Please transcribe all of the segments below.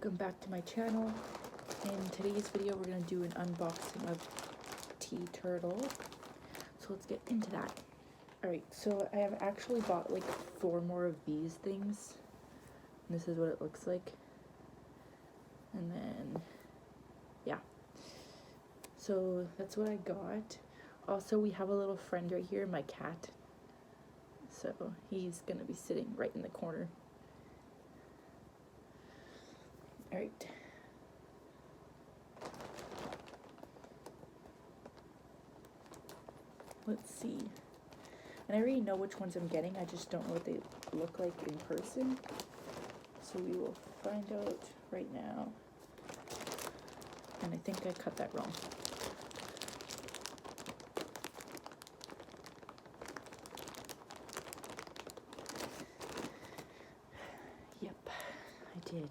Welcome back to my channel. In today's video we're going to do an unboxing of TeeTurtle. So let's get into that. Alright, so I have actually bought like 4 more of these things. And this is what it looks like. And then, yeah. So that's what I got. Also, we have a little friend right here, my cat. So he's going to be sitting right in the corner. Alright. Let's see. And I already know which ones I'm getting, I just don't know what they look like in person. So we will find out right now. And I think I cut that wrong. Yep, I did.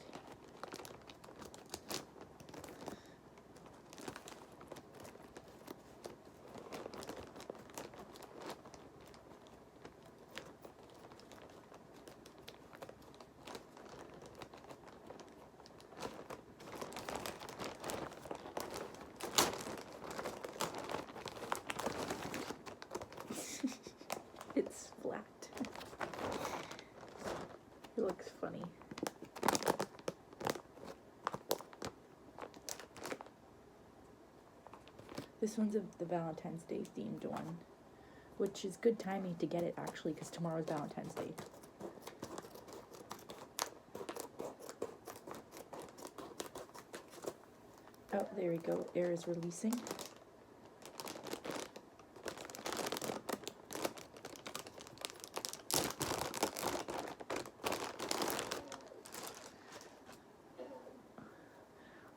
It's flat. It looks funny. This one's the Valentine's Day themed one, which is good timing to get it actually because tomorrow's Valentine's Day. Oh, there we go. Air is releasing.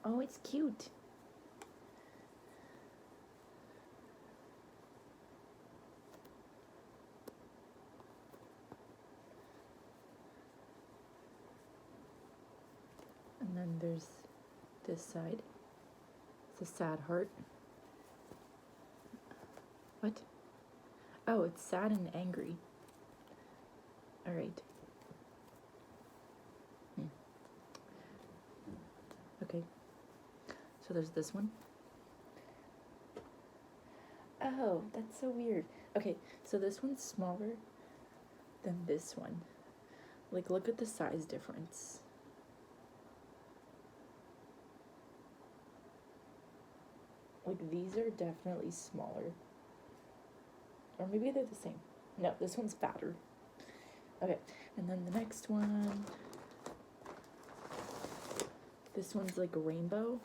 Oh, it's cute. And then there's this side. It's a sad heart. What? Oh, it's sad and angry. Alright. Okay. So there's this one. Oh, that's so weird. Okay, so this one's smaller than this one. Like, look at the size difference. Like, these are definitely smaller. Or maybe they're the same. No, this one's fatter. Okay, and then the next one. This one's like a rainbow.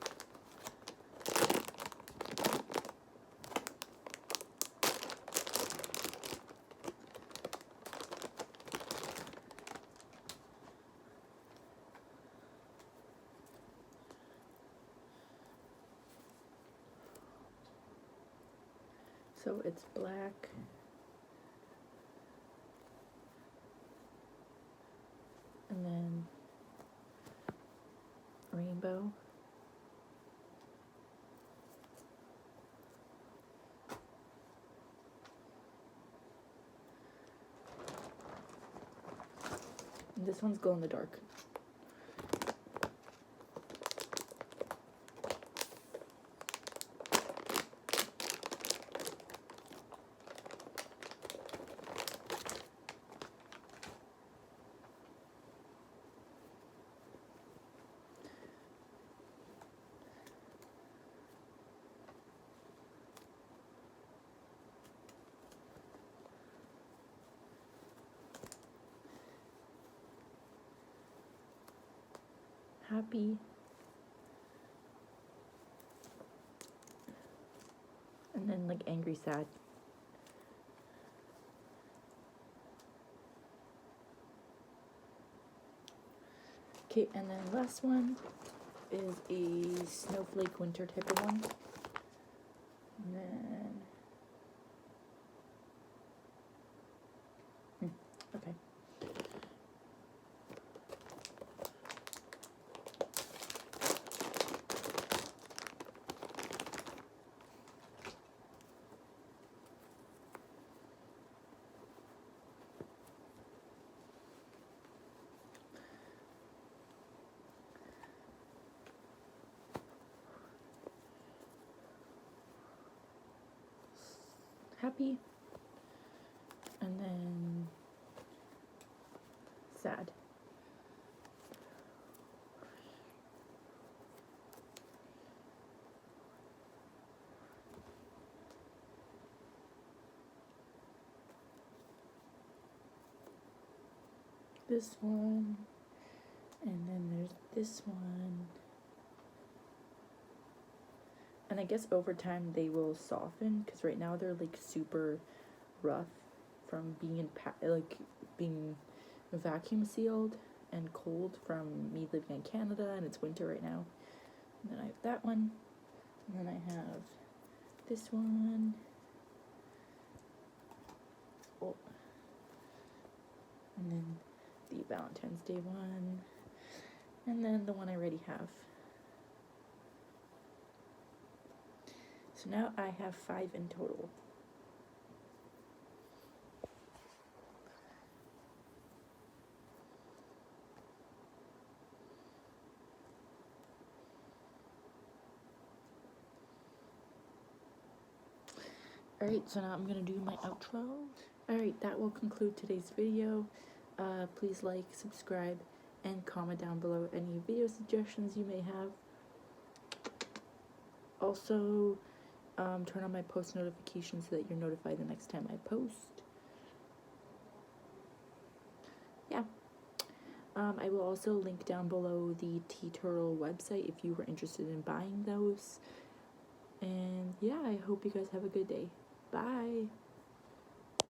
So it's black. And then rainbow. And this one's glow in the dark. Happy. And then like angry, sad. Okay, and then last one is a snowflake winter type of one. And then okay. happy, and then sad. This one, and then there's this one. And I guess over time they will soften, because right now they're like super rough from being being vacuum sealed and cold from me living in Canada, and it's winter right now. And then I have that one, and then I have this one. Oh. And then the Valentine's Day one, and then the one I already have. So now I have 5 in total. Alright, so now I'm gonna do my outro. Alright, that will conclude today's video. Please like, subscribe, and comment down below any video suggestions you may have. Also, turn on my post notifications so that you're notified the next time I post. Yeah. I will also link down below the TeeTurtle website if you were interested in buying those. And yeah, I hope you guys have a good day. Bye.